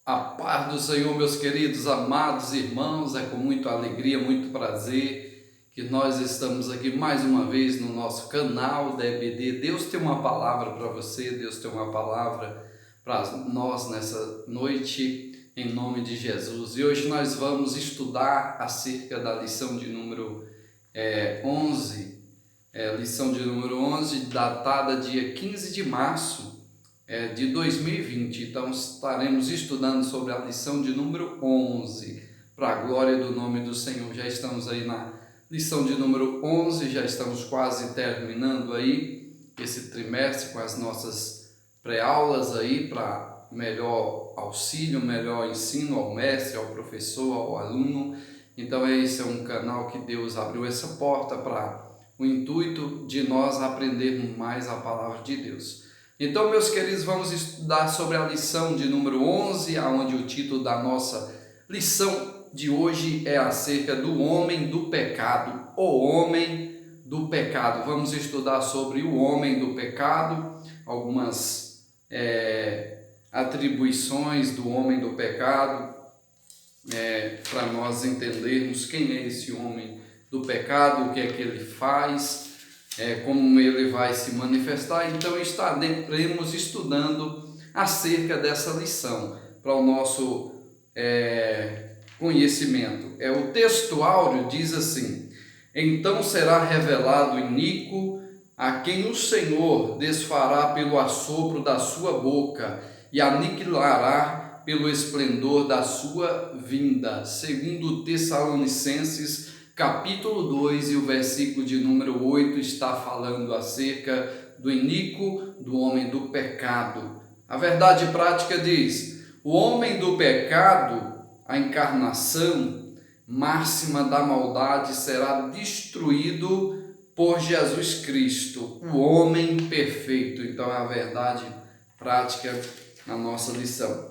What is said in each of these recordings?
A paz do Senhor, meus queridos, amados irmãos, é com muita alegria, muito prazer que nós estamos aqui mais uma vez no nosso canal da EBD. Deus tem uma palavra para você, Deus tem uma palavra para nós nessa noite, em nome de Jesus. E hoje nós vamos estudar acerca da lição de número 11, lição de número 11, datada dia 15 de março, de 2020, então estaremos estudando sobre a lição de número 11, para a glória do nome do Senhor. Já estamos aí na lição de número 11, já estamos quase terminando aí esse trimestre com as nossas pré-aulas aí, para melhor auxílio, melhor ensino ao mestre, ao professor, ao aluno. Então esse é um canal que Deus abriu essa porta para o intuito de nós aprendermos mais a palavra de Deus. Então, meus queridos, vamos estudar sobre a lição de número 11, onde o título da nossa lição de hoje é acerca do homem do pecado, o homem do pecado. Vamos estudar sobre o homem do pecado, algumas atribuições do homem do pecado, para nós entendermos quem é esse homem do pecado, o que é que ele faz, como ele vai se manifestar. Então estaremos estudando acerca dessa lição para o nosso conhecimento. O texto áureo diz assim: então será revelado o iníquo, a quem o Senhor desfará pelo assopro da sua boca e aniquilará pelo esplendor da sua vinda. Segundo Tessalonicenses capítulo 2, e o versículo de número 8 está falando acerca do iníquo, do homem do pecado. A verdade prática diz: o homem do pecado, a encarnação máxima da maldade, será destruído por Jesus Cristo, o homem perfeito. Então é a verdade prática na nossa lição.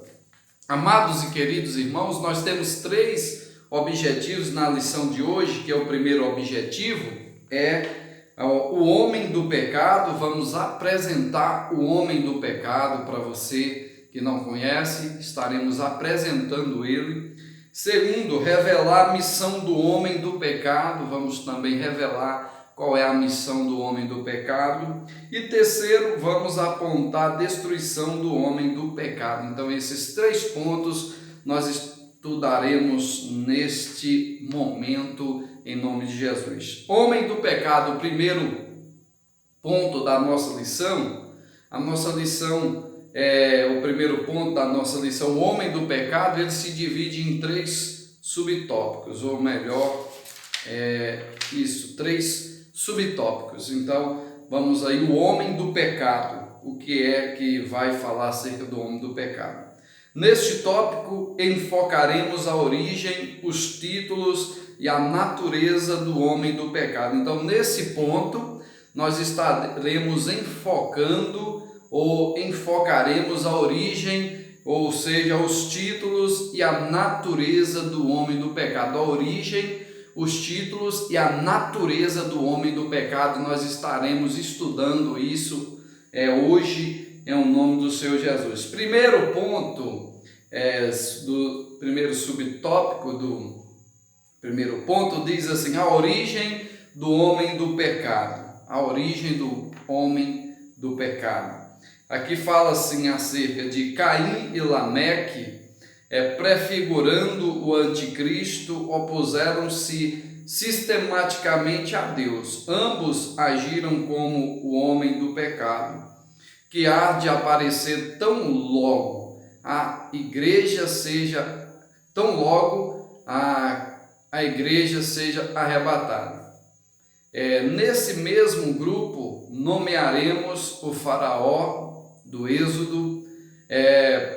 Amados e queridos irmãos, nós temos três objetivos na lição de hoje, que é o primeiro objetivo, o homem do pecado. Vamos apresentar o homem do pecado para você que não conhece, estaremos apresentando ele. Segundo, revelar a missão do homem do pecado, vamos também revelar qual é a missão do homem do pecado. E terceiro, vamos apontar a destruição do homem do pecado. Então esses três pontos nós estudaremos neste momento, em nome de Jesus. Homem do pecado, o primeiro ponto da nossa lição. A nossa lição, o primeiro ponto da nossa lição, o homem do pecado, ele se divide em três subtópicos, ou melhor, três subtópicos. Então, vamos aí, o homem do pecado. O que é que vai falar acerca do homem do pecado? Neste tópico, enfocaremos a origem, os títulos e a natureza do homem do pecado. Então, nesse ponto, nós estaremos enfocaremos a origem, ou seja, os títulos e a natureza do homem do pecado. A origem, os títulos e a natureza do homem do pecado, nós estaremos estudando isso hoje, em nome do Senhor Jesus. Primeiro ponto, do primeiro subtópico do primeiro ponto, diz assim: a origem do homem do pecado. A origem do homem do pecado. Aqui fala assim acerca de Caim e Lameque, prefigurando o anticristo, opuseram-se sistematicamente a Deus. Ambos agiram como o homem do pecado, que há de aparecer tão logo a igreja seja arrebatada. Nesse mesmo grupo nomearemos o faraó do Êxodo,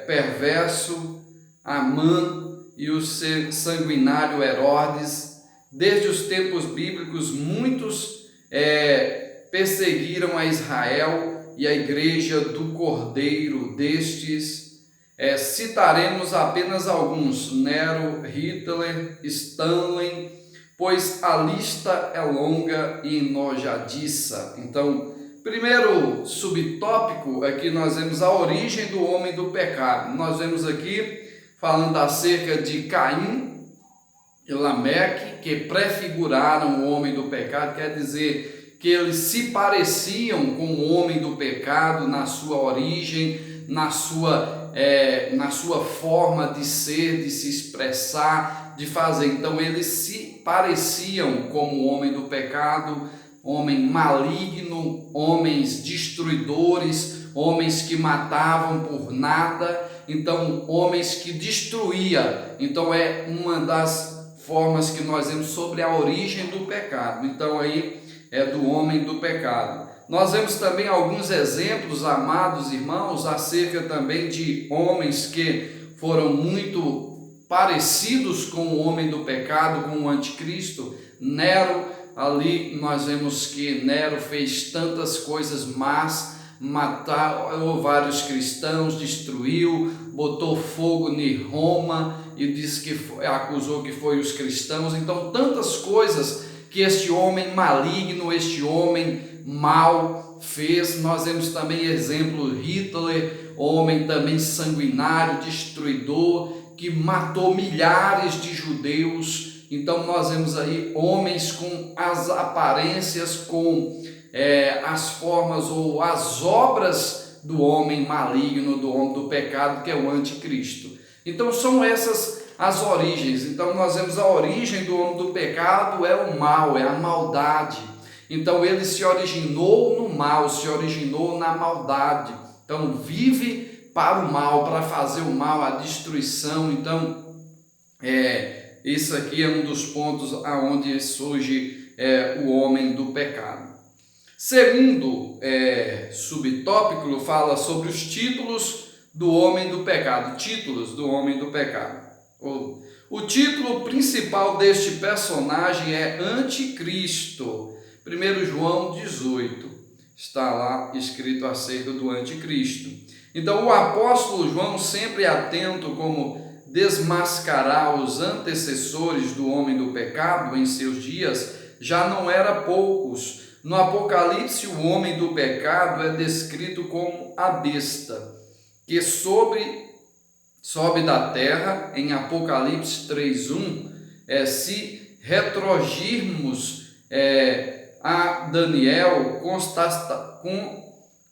perverso Amã e o sanguinário Herodes. Desde os tempos bíblicos, muitos perseguiram a Israel e a igreja do Cordeiro. Destes, citaremos apenas alguns: Nero, Hitler, Stalin, pois a lista é longa e enojadiça. Então, primeiro subtópico, aqui nós vemos a origem do homem do pecado. Nós vemos aqui falando acerca de Caim e Lameque, que prefiguraram o homem do pecado, quer dizer que eles se pareciam com o homem do pecado na sua origem, na sua forma de ser, de se expressar, de fazer. Então eles se pareciam como o homem do pecado, homem maligno, homens destruidores, homens que matavam por nada, então homens que destruía. Então é uma das formas que nós vemos sobre a origem do pecado. Então aí é do homem do pecado. Nós vemos também alguns exemplos, amados irmãos, acerca também de homens que foram muito parecidos com o homem do pecado, com o anticristo. Nero, ali nós vemos que Nero fez tantas coisas más, matou vários cristãos, destruiu, botou fogo em Roma e disse que acusou que foi os cristãos. Então tantas coisas que este homem maligno, este homem mal fez. Nós vemos também exemplo Hitler, homem também sanguinário, destruidor, que matou milhares de judeus. Então nós vemos aí homens com as aparências, com as formas ou as obras do homem maligno, do homem do pecado, que é o anticristo. Então são essas as origens. Então nós vemos a origem do homem do pecado é o mal, é a maldade. Então ele se originou no mal, se originou na maldade. Então vive para o mal, para fazer o mal, a destruição. Então isso aqui é um dos pontos aonde surge o homem do pecado. Segundo subtópico fala sobre os títulos do homem do pecado. Títulos do homem do pecado. O título principal deste personagem é Anticristo. 1 João 18, está lá escrito acerca do anticristo. Então o apóstolo João, sempre atento como desmascarar os antecessores do homem do pecado em seus dias, já não era poucos. No Apocalipse, o homem do pecado é descrito como a besta, que sobe da terra. Em Apocalipse 3:1, se retrogirmos a Daniel,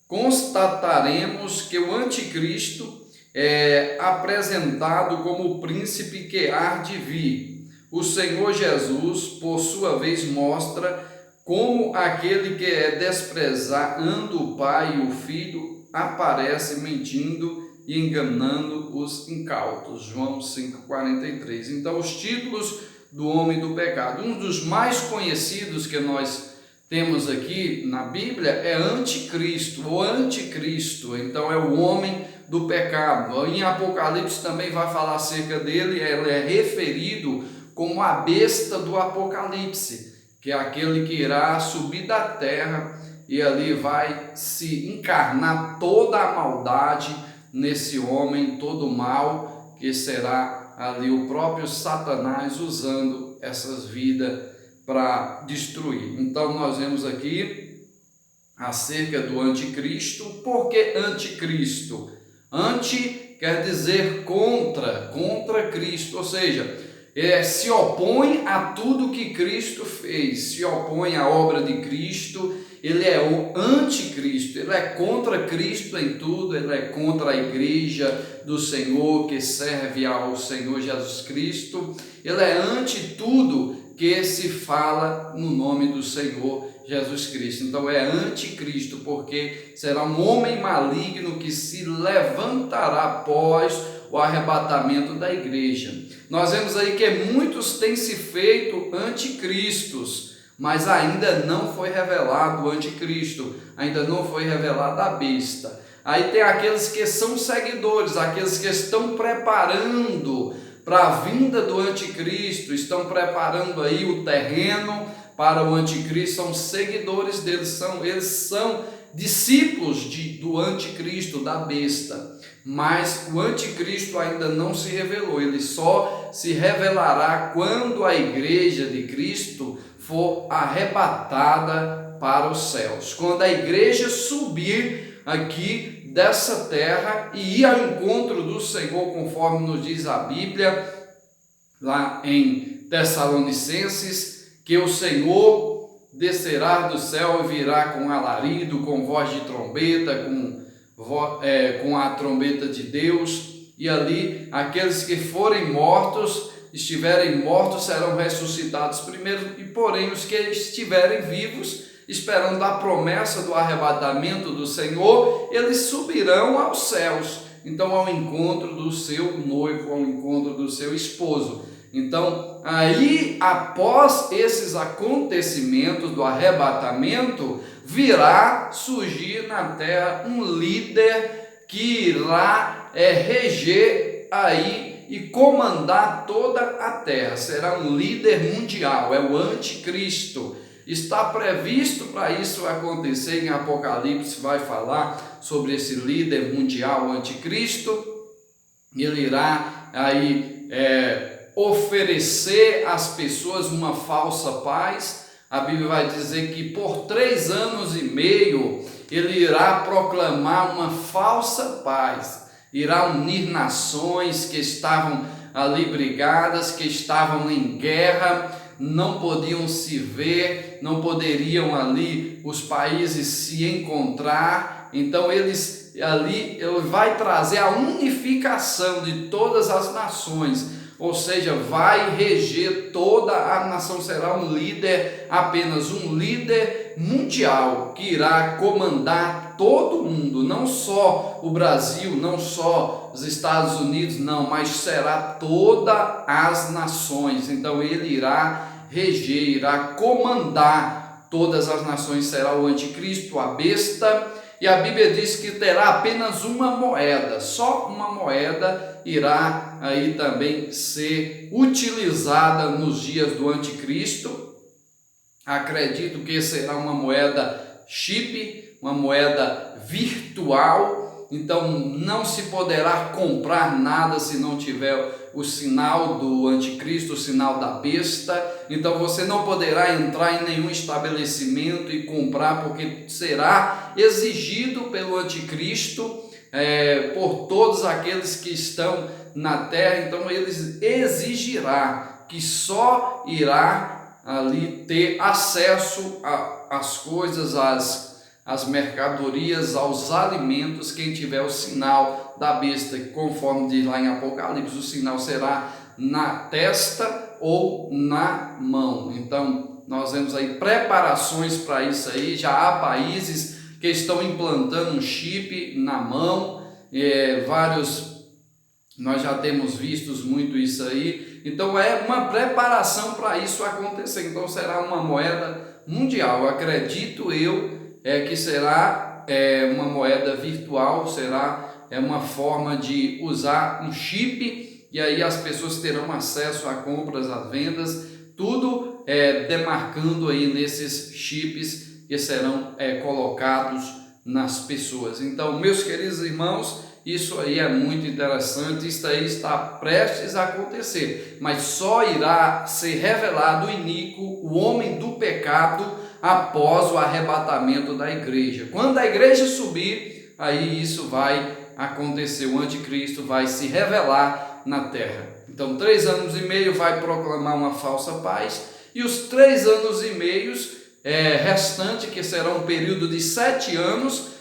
constataremos que o anticristo é apresentado como o príncipe que há de vir. O Senhor Jesus, por sua vez, mostra como aquele que é desprezando o Pai e o Filho aparece mentindo e enganando os incautos. João 5,43. Então os títulos do homem do pecado. Um dos mais conhecidos que nós temos aqui na Bíblia é Anticristo, o anticristo. Então é o homem do pecado. Em Apocalipse também vai falar acerca dele. Ele é referido como a besta do Apocalipse, que é aquele que irá subir da terra e ali vai se encarnar toda a maldade nesse homem, todo o mal, que será ali o próprio Satanás usando essas vidas para destruir. Então nós vemos aqui acerca do anticristo. Por que anticristo? Anti quer dizer contra Cristo, ou seja, se opõe a tudo que Cristo fez, se opõe à obra de Cristo. Ele é o anticristo, ele é contra Cristo em tudo, ele é contra a igreja do Senhor que serve ao Senhor Jesus Cristo, ele é anti tudo que se fala no nome do Senhor Jesus Cristo. Então é anticristo, porque será um homem maligno que se levantará após o arrebatamento da igreja. Nós vemos aí que muitos têm se feito anticristos, mas ainda não foi revelado o anticristo, ainda não foi revelada a besta. Aí tem aqueles que são seguidores, aqueles que estão preparando para a vinda do anticristo, estão preparando aí o terreno para o anticristo, são seguidores deles, eles são discípulos do anticristo, da besta. Mas o anticristo ainda não se revelou, ele só se revelará quando a igreja de Cristo for arrebatada para os céus, quando a igreja subir aqui dessa terra e ir ao encontro do Senhor, conforme nos diz a Bíblia, lá em Tessalonicenses, que o Senhor descerá do céu e virá com alarido, com voz de trombeta, com a trombeta de Deus, e ali aqueles que forem mortos, estiverem mortos, serão ressuscitados primeiro, e porém os que estiverem vivos, esperando a promessa do arrebatamento do Senhor, eles subirão aos céus, então ao encontro do seu noivo, ao encontro do seu esposo. Então, aí, após esses acontecimentos do arrebatamento, virá surgir na terra um líder que irá reger aí e comandar toda a terra. Será um líder mundial, é o anticristo. Está previsto para isso acontecer. Em Apocalipse vai falar sobre esse líder mundial, o anticristo. Ele irá aí oferecer às pessoas uma falsa paz. A Bíblia vai dizer que por 3 anos e meio ele irá proclamar uma falsa paz, irá unir nações que estavam ali brigadas, que estavam em guerra, não podiam se ver, não poderiam ali os países se encontrar. Então ele vai trazer a unificação de todas as nações, ou seja, vai reger toda a nação. Será um líder, apenas um líder mundial, que irá comandar todo mundo, não só o Brasil, não só os Estados Unidos, não, mas será todas as nações. Então ele irá reger, irá comandar todas as nações. Será o anticristo, a besta. E a Bíblia diz que terá apenas uma moeda, só uma moeda irá aí também ser utilizada nos dias do anticristo. Acredito que será uma moeda chip, uma moeda virtual. Então não se poderá comprar nada se não tiver o sinal do anticristo, o sinal da besta. Então você não poderá entrar em nenhum estabelecimento e comprar, porque será exigido pelo anticristo por todos aqueles que estão na terra. Então eles exigirá que só irá ali ter acesso às coisas, às mercadorias, aos alimentos, quem tiver o sinal da besta, conforme diz lá em Apocalipse, o sinal será na testa ou na mão. Então nós vemos aí preparações para isso aí. Já há países que estão implantando um chip na mão, nós já temos visto muito isso aí. Então é uma preparação para isso acontecer. Então será uma moeda mundial. Acredito eu que será uma moeda virtual, será uma forma de usar um chip, e aí as pessoas terão acesso a compras, a vendas, tudo demarcando aí nesses chips que serão colocados nas pessoas. Então, meus queridos irmãos, isso aí é muito interessante. Isso aí está prestes a acontecer, mas só irá ser revelado o iníquo, o homem do pecado, após o arrebatamento da igreja. Quando a igreja subir, aí isso vai acontecer. O anticristo vai se revelar na terra. Então 3 anos e meio vai proclamar uma falsa paz, e os 3 anos e meios restante, que será um período de 7 anos,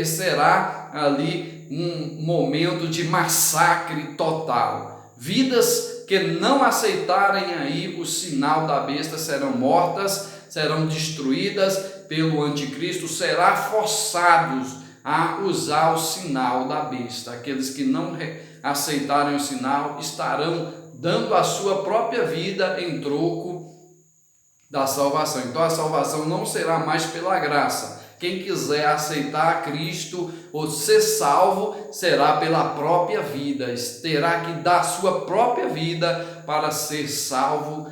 será ali um momento de massacre total. Vidas que não aceitarem aí o sinal da besta serão mortas, serão destruídas pelo anticristo, serão forçados a usar o sinal da besta. Aqueles que não aceitarem o sinal estarão dando a sua própria vida em troco da salvação. Então a salvação não será mais pela graça. Quem quiser aceitar Cristo ou ser salvo será pela própria vida, terá que dar a sua própria vida para ser salvo.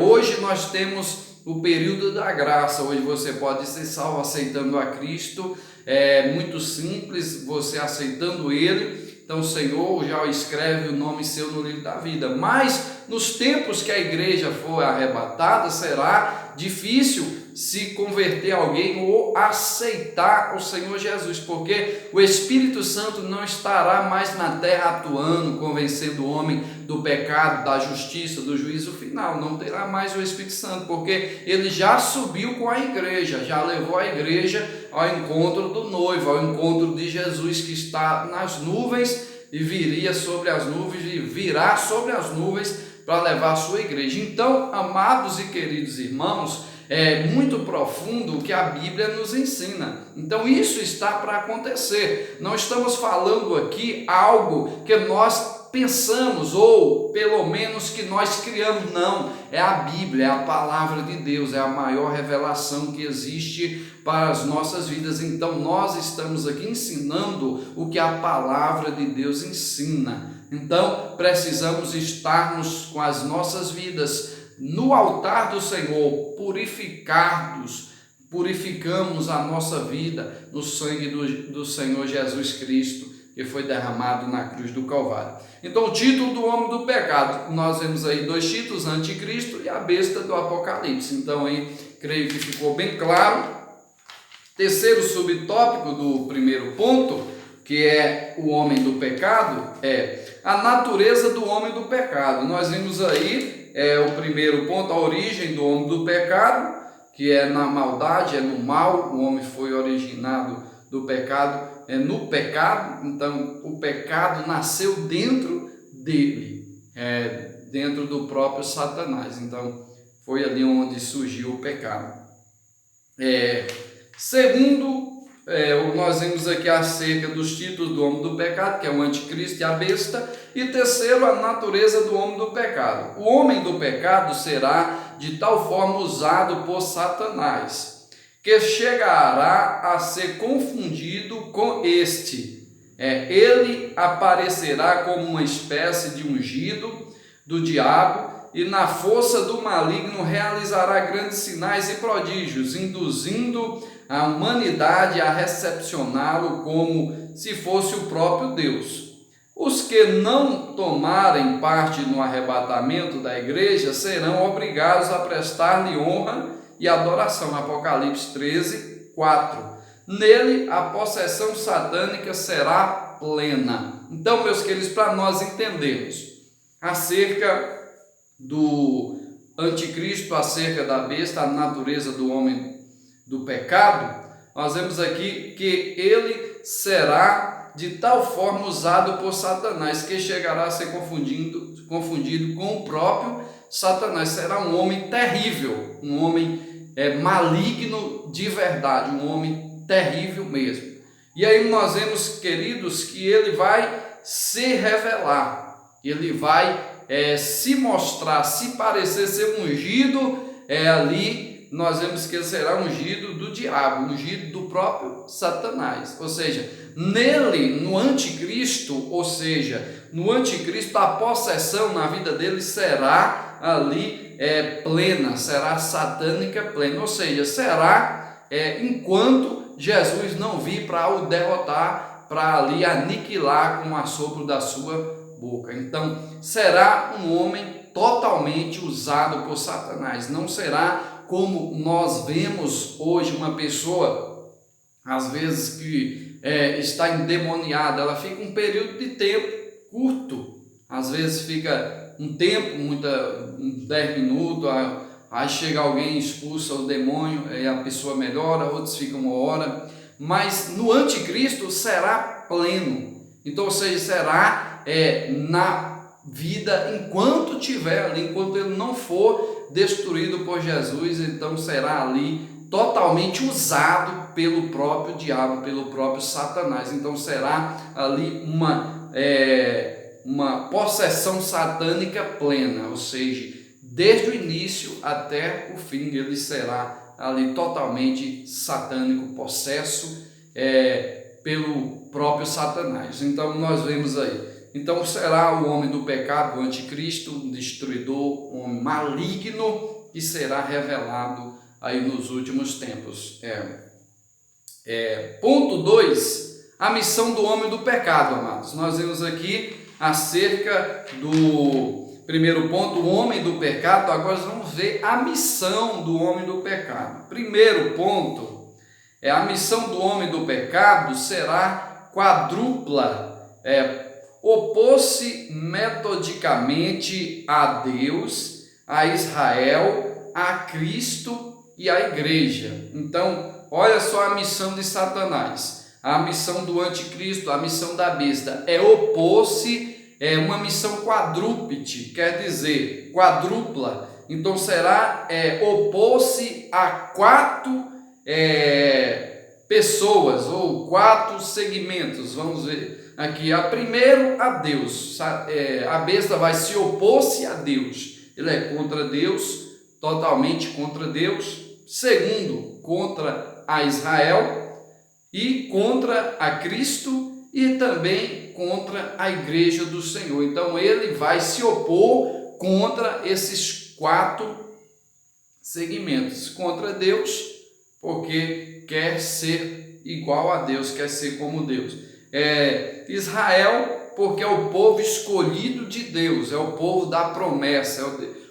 Hoje nós temos o período da graça. Hoje você pode ser salvo aceitando a Cristo. É muito simples, você aceitando Ele. Então o Senhor já escreve o nome seu no livro da vida. Mas nos tempos que a igreja for arrebatada, será difícil, se converter alguém ou aceitar o Senhor Jesus, porque o Espírito Santo não estará mais na terra atuando, convencendo o homem do pecado, da justiça, do juízo final. Não terá mais o Espírito Santo, porque ele já subiu com a igreja, já levou a igreja ao encontro do noivo, ao encontro de Jesus, que está nas nuvens e viria sobre as nuvens e virá sobre as nuvens para levar a sua igreja. Então, amados e queridos irmãos, é muito profundo o que a Bíblia nos ensina. Então isso está para acontecer. Não estamos falando aqui algo que nós pensamos ou pelo menos que nós criamos, não. É a Bíblia, é a palavra de Deus, é a maior revelação que existe para as nossas vidas. Então nós estamos aqui ensinando o que a palavra de Deus ensina. Então precisamos estarmos com as nossas vidas no altar do Senhor, purificamos a nossa vida no sangue do Senhor Jesus Cristo, que foi derramado na cruz do Calvário. Então, o título do homem do pecado, nós vemos aí 2 títulos, Anticristo e a besta do Apocalipse. Então, aí, creio que ficou bem claro. Terceiro subtópico do primeiro ponto, que é o homem do pecado, é a natureza do homem do pecado. Nós vimos aí o primeiro ponto, a origem do homem do pecado, que é na maldade, é no mal. O homem foi originado do pecado, é no pecado. Então o pecado nasceu dentro dele, dentro do próprio Satanás. Então foi ali onde surgiu o pecado. Segundo, nós vimos aqui acerca dos títulos do homem do pecado, que é o anticristo e a besta. E terceiro, a natureza do homem do pecado. O homem do pecado será de tal forma usado por Satanás, que chegará a ser confundido com este. Ele aparecerá como uma espécie de ungido do diabo, e na força do maligno realizará grandes sinais e prodígios, induzindo a humanidade a recepcioná-lo como se fosse o próprio Deus. Os que não tomarem parte no arrebatamento da igreja serão obrigados a prestar-lhe honra e adoração. Apocalipse 13, 4. Nele a possessão satânica será plena. Então, meus queridos, para nós entendermos acerca do anticristo, acerca da besta, a natureza do homem do pecado, nós vemos aqui que ele será de tal forma usado por Satanás, que chegará a ser confundido com o próprio Satanás. Será um homem terrível, um homem maligno de verdade, um homem terrível mesmo. E aí nós vemos, queridos, que ele vai se revelar, ele vai se mostrar, se parecer ser ungido. Ali nós vemos que ele será ungido do diabo, ungido do próprio Satanás. Ou seja, nele, no anticristo, a possessão na vida dele será ali plena, será satânica plena. Ou seja, será enquanto Jesus não vir para o derrotar, para ali aniquilar com o assopro da sua boca. Então, será um homem totalmente usado por Satanás. Não será como nós vemos hoje uma pessoa, às vezes, que está endemoniada. Ela fica um período de tempo curto, às vezes fica um tempo, 10 minutos, aí chega alguém, expulsa o demônio e a pessoa melhora, outros ficam uma hora. Mas no anticristo será pleno. Então, ou seja, será na vida enquanto tiver ali, enquanto ele não for destruído por Jesus. Então será ali totalmente usado pelo próprio diabo, pelo próprio Satanás. Então será ali uma possessão satânica plena, ou seja, desde o início até o fim ele será ali totalmente satânico, possesso pelo próprio Satanás. Então nós vemos aí. Então será o homem do pecado, o anticristo, o destruidor, um homem maligno, que será revelado aí nos últimos tempos. Ponto 2, a missão do homem do pecado, amados. Nós vemos aqui acerca primeiro ponto, o homem do pecado. Agora vamos ver a missão do homem do pecado. Primeiro ponto, a missão do homem do pecado será quádrupla. Opor-se metodicamente a Deus, a Israel, a Cristo e a igreja. Então, olha só a missão de Satanás, a missão do anticristo, a missão da besta, é opor-se, uma missão quadrúpede, quer dizer, quadrupla. Então será opor-se a 4 pessoas, ou 4 segmentos. Vamos ver aqui, primeiro a Deus, a besta vai se opor-se a Deus, ele é contra Deus, totalmente contra Deus. Segundo, contra a Israel e contra a Cristo e também contra a igreja do Senhor. Então ele vai se opor contra esses 4 segmentos. Contra Deus, porque quer ser igual a Deus, quer ser como Deus. Israel, porque é o povo escolhido de Deus, é o povo da promessa, é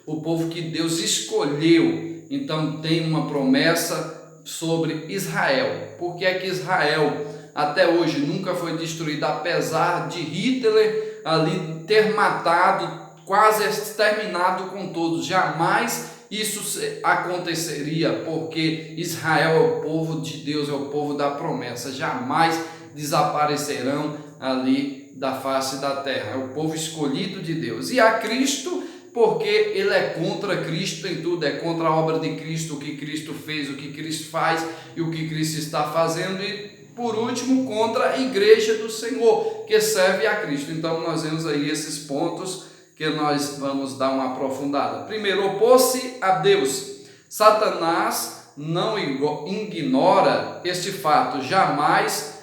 o povo que Deus escolheu. Então tem uma promessa sobre Israel. Por que é que Israel até hoje nunca foi destruída, apesar de Hitler ali ter matado, quase exterminado com todos? Jamais isso aconteceria, porque Israel é o povo de Deus, é o povo da promessa. Jamais desaparecerão ali da face da terra. É o povo escolhido de Deus. E a Cristo, porque ele é contra Cristo em tudo, é contra a obra de Cristo, o que Cristo fez, o que Cristo faz e o que Cristo está fazendo. E por último, contra a igreja do Senhor, que serve a Cristo. Então nós vemos aí esses pontos que nós vamos dar uma aprofundada. Primeiro, opor-se a Deus. Satanás não ignora este fato, jamais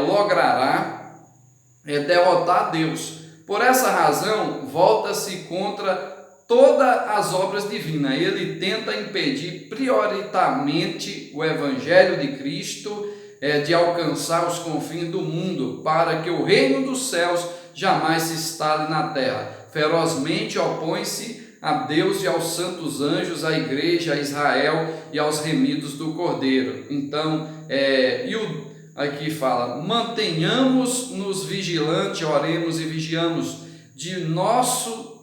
logrará derrotar Deus. Por essa razão, volta-se contra todas as obras divinas. Ele tenta impedir prioritariamente o Evangelho de Cristo de alcançar os confins do mundo, para que o reino dos céus jamais se instale na terra. Ferozmente opõe-se a Deus e aos santos anjos, à igreja, a Israel e aos remidos do Cordeiro. Então, aqui fala: mantenhamos-nos vigilantes, oremos e vigiamos. De nosso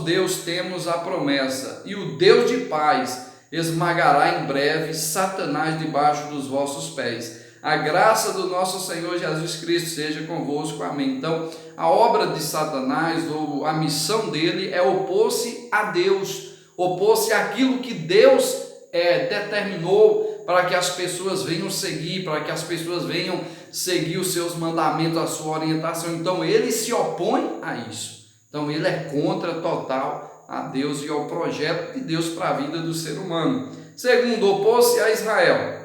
Deus temos a promessa, e o Deus de paz esmagará em breve Satanás debaixo dos vossos pés. A graça do nosso Senhor Jesus Cristo seja convosco. Amém. Então, a obra de Satanás, ou a missão dele, é opor-se a Deus, opor-se àquilo que Deus determinou para que as pessoas venham seguir, para que as pessoas venham seguir os seus mandamentos, a sua orientação. Então, ele se opõe a isso. Então, ele é contra total a Deus e ao projeto de Deus para a vida do ser humano. Segundo, opor-se a Israel.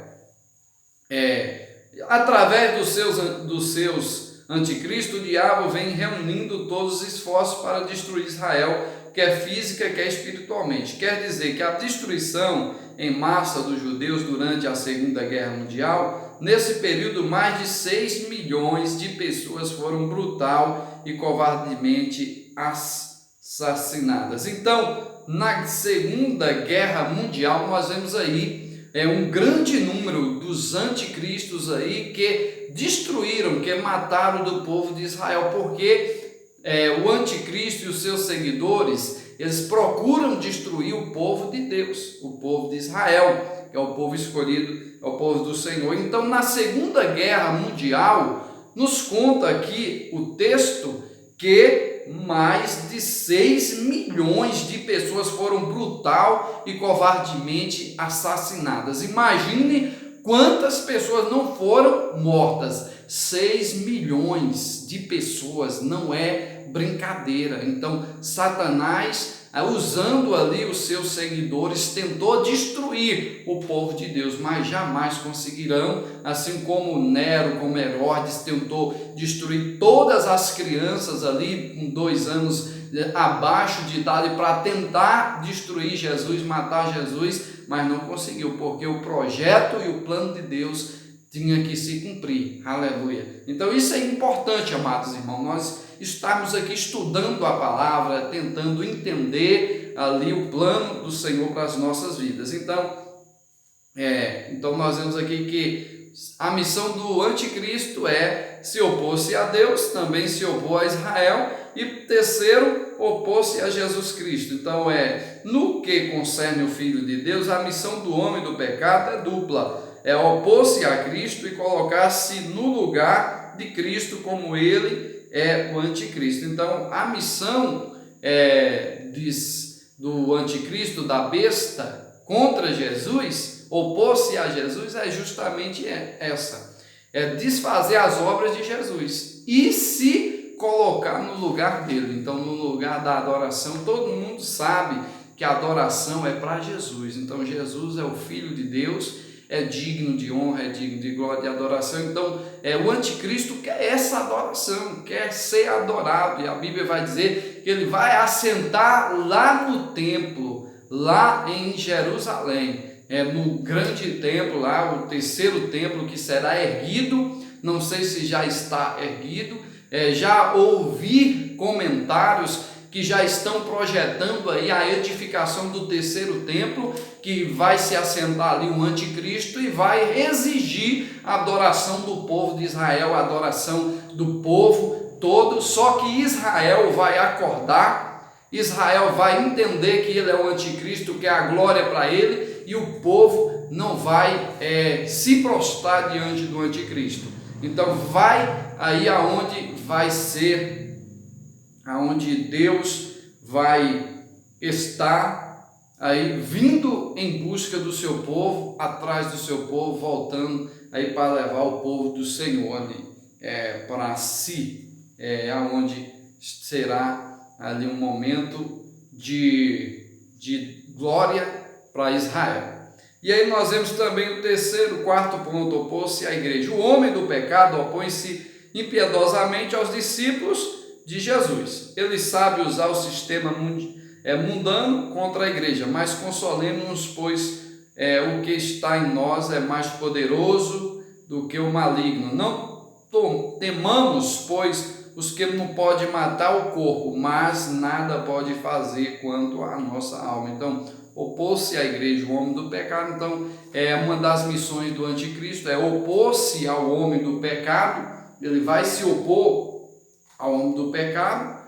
Através dos seus anticristos, o diabo vem reunindo todos os esforços para destruir Israel, quer física, quer espiritualmente. Quer dizer que a destruição em massa dos judeus durante a Segunda Guerra Mundial, nesse período, mais de 6 milhões de pessoas foram brutal e covardemente assassinadas. Então, na Segunda Guerra Mundial, nós vemos aí um grande número dos anticristos aí que destruíram, que mataram do povo de Israel, porque o anticristo e os seus seguidores, eles procuram destruir o povo de Deus, o povo de Israel, que é o povo escolhido, é o povo do Senhor. Então, na Segunda Guerra Mundial, nos conta aqui o texto que mais de 6 milhões de pessoas foram brutal e covardemente assassinadas. Imagine quantas pessoas não foram mortas. 6 milhões de pessoas, não é brincadeira. Então, Satanás, usando ali os seus seguidores, tentou destruir o povo de Deus, mas jamais conseguirão, assim como Nero, como Herodes tentou destruir todas as crianças ali com 2 anos abaixo de idade para tentar destruir Jesus, matar Jesus, mas não conseguiu, porque o projeto e o plano de Deus tinha que se cumprir. Aleluia. Então isso é importante, amados irmãos, nós estarmos aqui estudando a palavra, tentando entender ali o plano do Senhor para as nossas vidas. Então nós vemos aqui que a missão do anticristo é se opor-se a Deus, também se opor a Israel, e terceiro, opor-se a Jesus Cristo. Então no que concerne o Filho de Deus, a missão do homem do pecado é dupla, é opor-se a Cristo e colocar-se no lugar de Cristo, como ele é o anticristo. Então a missão do anticristo, da besta contra Jesus, opor-se a Jesus, é justamente essa, é desfazer as obras de Jesus e se colocar no lugar dele. Então no lugar da adoração, todo mundo sabe que a adoração é para Jesus, então Jesus é o Filho de Deus, é digno de honra, é digno de glória, de adoração. Então o anticristo quer essa adoração, quer ser adorado, e a Bíblia vai dizer que ele vai assentar lá no templo, lá em Jerusalém, no grande templo lá, o terceiro templo que será erguido, não sei se já está erguido, já ouvi comentários que já estão projetando aí a edificação do terceiro templo, que vai se assentar ali um anticristo e vai exigir a adoração do povo de Israel, a adoração do povo todo, só que Israel vai acordar, Israel vai entender que ele é o anticristo, que é a glória para ele, e o povo não vai se prostrar diante do anticristo. Então vai aí aonde vai ser, aonde Deus vai estar aí vindo em busca do seu povo, atrás do seu povo, voltando aí para levar o povo do Senhor ali para si, aonde será ali um momento de glória para Israel. E aí nós vemos também o terceiro, quarto ponto, opor-se à igreja. O homem do pecado opõe-se impiedosamente aos discípulos de Jesus. Ele sabe usar o sistema mundano contra a igreja, mas consolemos-nos, pois o que está em nós é mais poderoso do que o maligno. Não temamos, pois os que não podem matar o corpo, mas nada pode fazer quanto à nossa alma. Então, opor-se à igreja, o homem do pecado. Então, uma das missões do anticristo é opor-se ao homem do pecado. Ele vai se opor ao homem do pecado,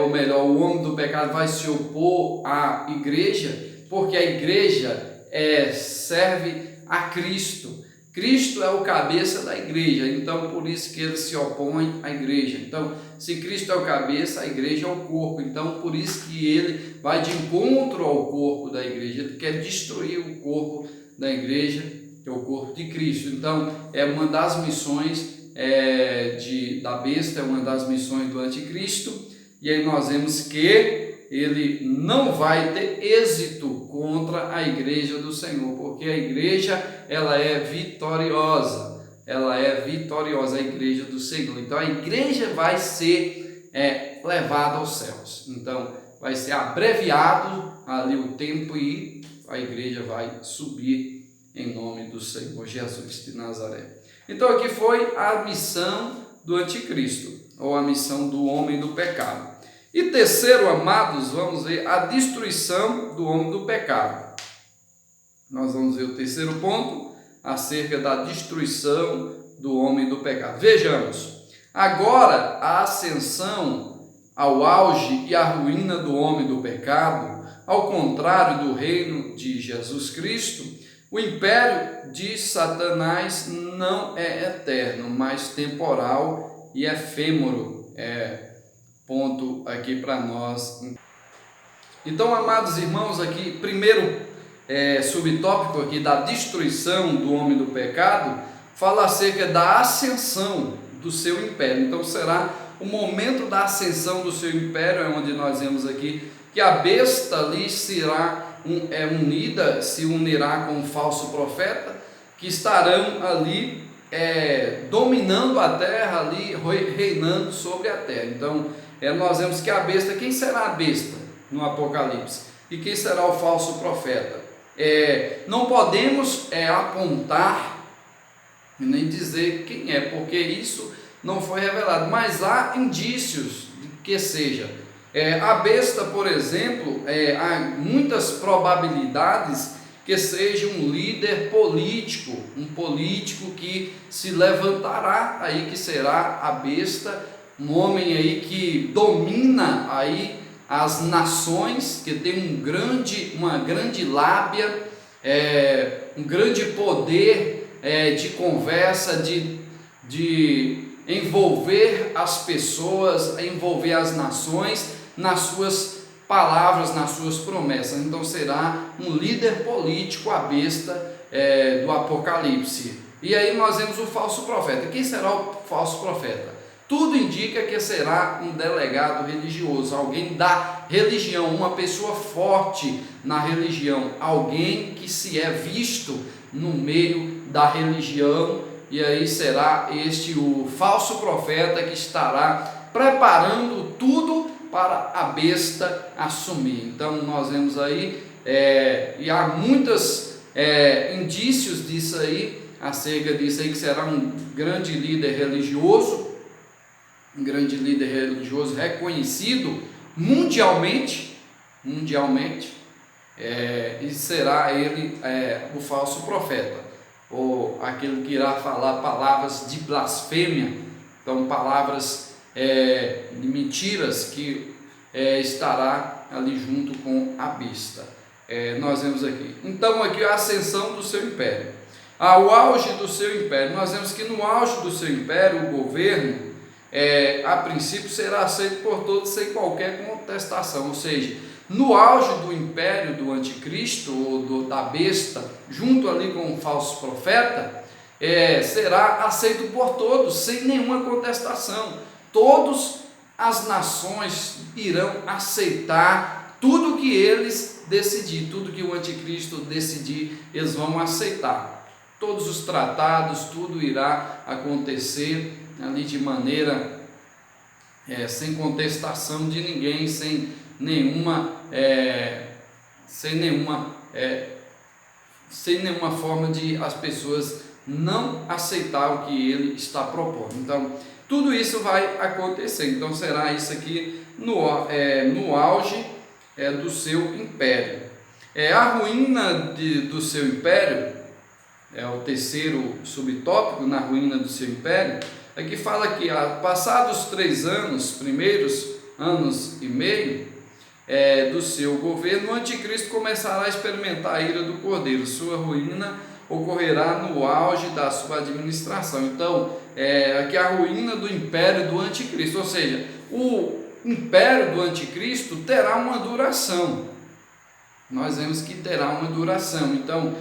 ou melhor, o homem do pecado vai se opor à igreja, porque a igreja serve a Cristo. Cristo é o cabeça da igreja, então por isso que ele se opõe à igreja. Então, se Cristo é o cabeça, a igreja é o corpo. Então, por isso que ele vai de encontro ao corpo da igreja. Ele quer destruir o corpo da igreja, que é o corpo de Cristo. Então, é uma das missões da besta, é uma das missões do anticristo. E aí nós vemos que ele não vai ter êxito contra a igreja do Senhor, porque a igreja ela é vitoriosa, a igreja do Senhor. Então a igreja vai ser levada aos céus, então vai ser abreviado ali o tempo e a igreja vai subir em nome do Senhor Jesus de Nazaré. Então aqui foi a missão do anticristo, ou a missão do homem do pecado. E terceiro, amados, vamos ver a destruição do homem do pecado. Nós vamos ver o terceiro ponto acerca da destruição do homem do pecado. Vejamos, agora a ascensão ao auge e a ruína do homem do pecado, ao contrário do reino de Jesus Cristo, o império de Satanás não é eterno, mas temporal e efêmero. Ponto aqui para nós. Então, amados irmãos, aqui, primeiro subtópico aqui da destruição do homem do pecado, fala acerca da ascensão do seu império. Então, será o momento da ascensão do seu império, onde nós vemos aqui que a besta ali será se unirá com um falso profeta, que estarão ali dominando a terra, ali reinando sobre a terra. Então, nós vemos que a besta, quem será a besta no Apocalipse? E quem será o falso profeta? Não podemos apontar nem dizer quem é, porque isso não foi revelado, mas há indícios de que seja. A besta, por exemplo, há muitas probabilidades que seja um líder político, um político que se levantará aí, que será a besta, um homem aí que domina aí as nações, que tem uma grande lábia, um grande poder de conversa, de envolver as pessoas, envolver as nações nas suas palavras, nas suas promessas. Então será um líder político, a besta do Apocalipse. E aí nós vemos o falso profeta. Quem será o falso profeta? Tudo indica que será um delegado religioso, alguém da religião, uma pessoa forte na religião, alguém que se é visto no meio da religião. E aí será este o falso profeta que estará preparando tudo para a besta assumir. Então nós vemos aí, e há muitos indícios disso aí, acerca disso aí, que será um grande líder religioso, reconhecido mundialmente, e será ele o falso profeta, ou aquele que irá falar palavras de blasfêmia, então palavras de mentiras, que estará ali junto com a besta. Nós vemos aqui, então aqui a ascensão do seu império, o auge do seu império. Nós vemos que no auge do seu império, o governo, a princípio será aceito por todos sem qualquer contestação, ou seja, no auge do império do anticristo, ou da besta, junto ali com o falso profeta, será aceito por todos, sem nenhuma contestação. Todas as nações irão aceitar tudo que eles decidirem, tudo que o anticristo decidir, eles vão aceitar. Todos os tratados, tudo irá acontecer ali de maneira sem contestação de ninguém, sem nenhuma forma de as pessoas não aceitar o que ele está propondo. Então tudo isso vai acontecer. Então será isso aqui no auge do seu império. A ruína do seu império é o terceiro subtópico, na ruína do seu império. Aqui fala que, passados 3 anos, primeiros anos e meio do seu governo, o anticristo começará a experimentar a ira do Cordeiro. Sua ruína ocorrerá no auge da sua administração. Então, aqui a ruína do império do anticristo, ou seja, o império do anticristo terá uma duração. Nós vemos que terá uma duração. Então,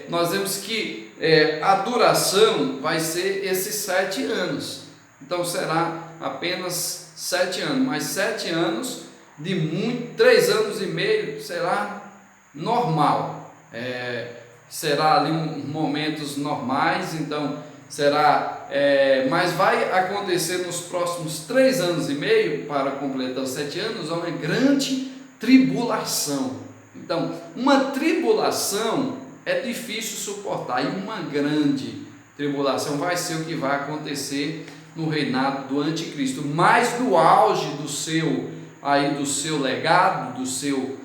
nós vemos que a duração vai ser esses 7 anos. Então será apenas 7 anos, mas 7 anos de 3 anos e meio será normal. Será ali momentos normais, então será, mas vai acontecer nos próximos 3 anos e meio, para completar os 7 anos, uma grande tribulação. Então, uma tribulação é difícil suportar, e uma grande tribulação vai ser o que vai acontecer no reinado do anticristo. Mas no auge do seu legado, do seu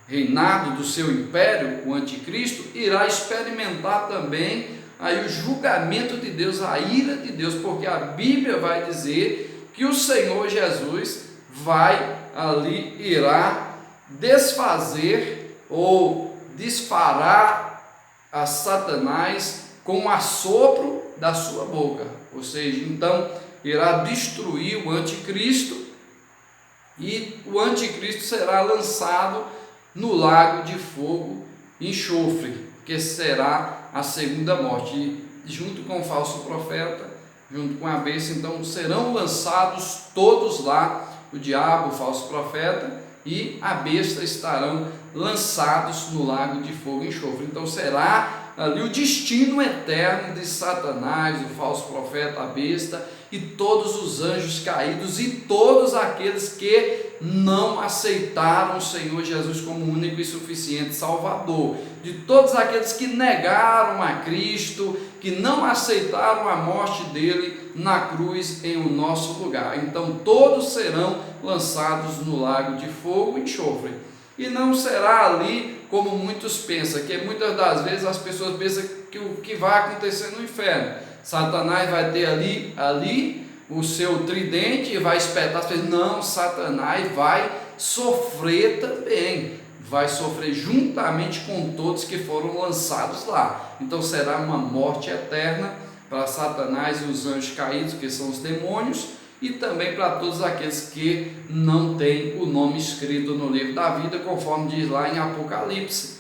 reinado, do seu império, o anticristo irá experimentar também aí o julgamento de Deus, a ira de Deus, porque a Bíblia vai dizer que o Senhor Jesus irá desfazer ou desfará a Satanás com o assopro da sua boca, ou seja, então irá destruir o anticristo, e o anticristo será lançado no lago de fogo e enxofre, que será a segunda morte, e junto com o falso profeta, junto com a besta, então serão lançados todos lá, o diabo, o falso profeta e a besta estarão lançados no lago de fogo e enxofre. Então será ali o destino eterno de Satanás, o falso profeta, a besta e todos os anjos caídos e todos aqueles que não aceitaram o Senhor Jesus como único e suficiente Salvador, de todos aqueles que negaram a Cristo, que não aceitaram a morte dele na cruz em o nosso lugar. Então todos serão lançados no lago de fogo e enxofre. E não será ali como muitos pensam, que muitas das vezes as pessoas pensam que o que vai acontecer no inferno, Satanás vai ter ali o seu tridente e vai espetar as pessoas. Não, Satanás vai sofrer também, vai sofrer juntamente com todos que foram lançados lá. Então será uma morte eterna para Satanás e os anjos caídos, que são os demônios, e também para todos aqueles que não têm o nome escrito no livro da vida, conforme diz lá em Apocalipse,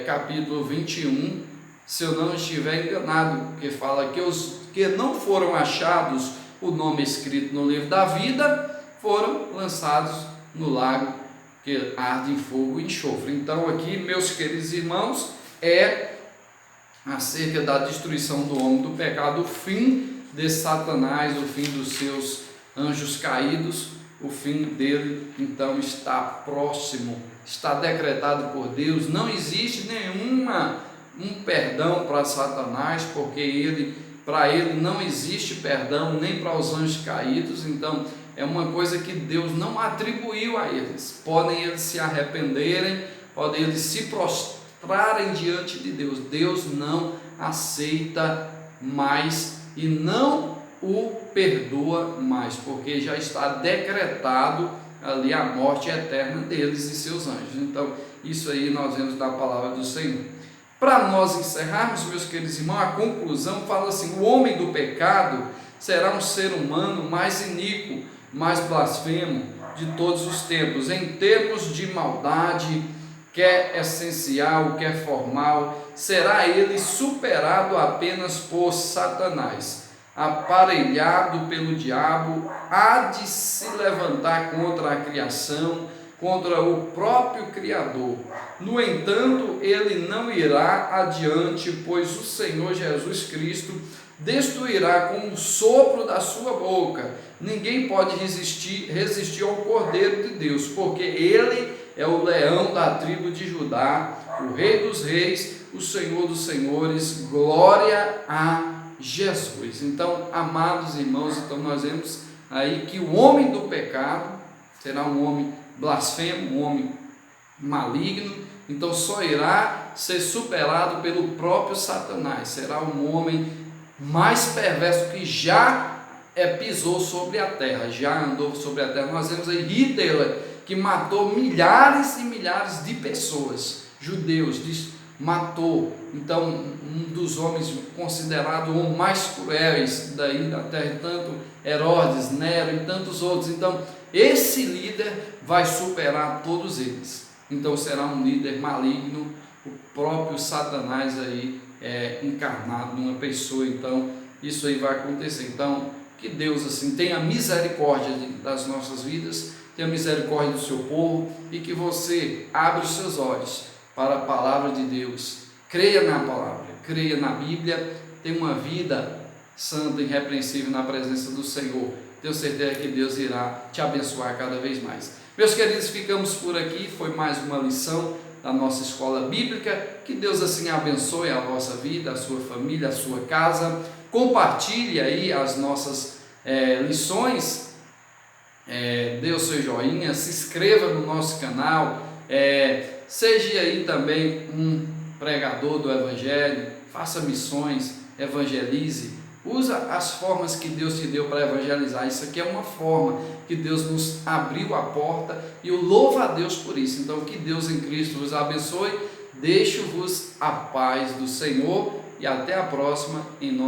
capítulo 21, se eu não estiver enganado, que fala que os que não foram achados o nome escrito no livro da vida foram lançados no lago que arde em fogo e enxofre. Então aqui, meus queridos irmãos, é acerca da destruição do homem, do pecado, o fim de Satanás, o fim dos seus anjos caídos, o fim dele então está próximo, está decretado por Deus. Não existe um perdão para Satanás, porque para ele não existe perdão nem para os anjos caídos. Então é uma coisa que Deus não atribuiu a eles. Podem eles se arrependerem, podem eles se prostrarem diante de Deus, Deus não aceita mais e não o perdoa mais, porque já está decretado ali a morte eterna deles e seus anjos. Então isso aí nós vemos da palavra do Senhor. Para nós encerrarmos, meus queridos irmãos, a conclusão fala assim: o homem do pecado será um ser humano mais iníquo, mais blasfemo de todos os tempos, em termos de maldade, quer essencial, quer formal. Será ele superado apenas por Satanás, aparelhado pelo diabo, há de se levantar contra a criação, contra o próprio Criador. No entanto, ele não irá adiante, pois o Senhor Jesus Cristo destruirá com o sopro da sua boca. Ninguém pode resistir ao Cordeiro de Deus, porque ele é o leão da tribo de Judá, o Rei dos reis, o Senhor dos senhores. Glória a Jesus. Então, amados irmãos, então nós vemos aí que o homem do pecado será um homem blasfemo, um homem maligno. Então só irá ser superado pelo próprio Satanás. Será um homem mais perverso que já pisou sobre a terra, já andou sobre a terra. Nós vemos aí Hitler, que matou milhares e milhares de pessoas, judeus, matou. Então um dos homens considerado um mais cruéis daí da terra, tanto Herodes, Nero e tantos outros. Então esse líder vai superar todos eles. Então será um líder maligno, o próprio Satanás aí encarnado numa pessoa. Então isso aí vai acontecer. Então que Deus assim tenha misericórdia das nossas vidas, tenha misericórdia do seu povo, e que você abra os seus olhos para a palavra de Deus, creia na palavra, creia na Bíblia, tenha uma vida santa e irrepreensível na presença do Senhor. Tenho certeza que Deus irá te abençoar cada vez mais. Meus queridos, ficamos por aqui. Foi mais uma lição da nossa escola bíblica. Que Deus assim abençoe a vossa vida, a sua família, a sua casa. Compartilhe aí as nossas lições, dê o seu joinha, se inscreva no nosso canal, seja aí também um pregador do Evangelho, faça missões, evangelize, usa as formas que Deus te deu para evangelizar. Isso aqui é uma forma que Deus nos abriu a porta, e eu louvo a Deus por isso. Então que Deus em Cristo vos abençoe, deixo-vos a paz do Senhor e até a próxima, em nome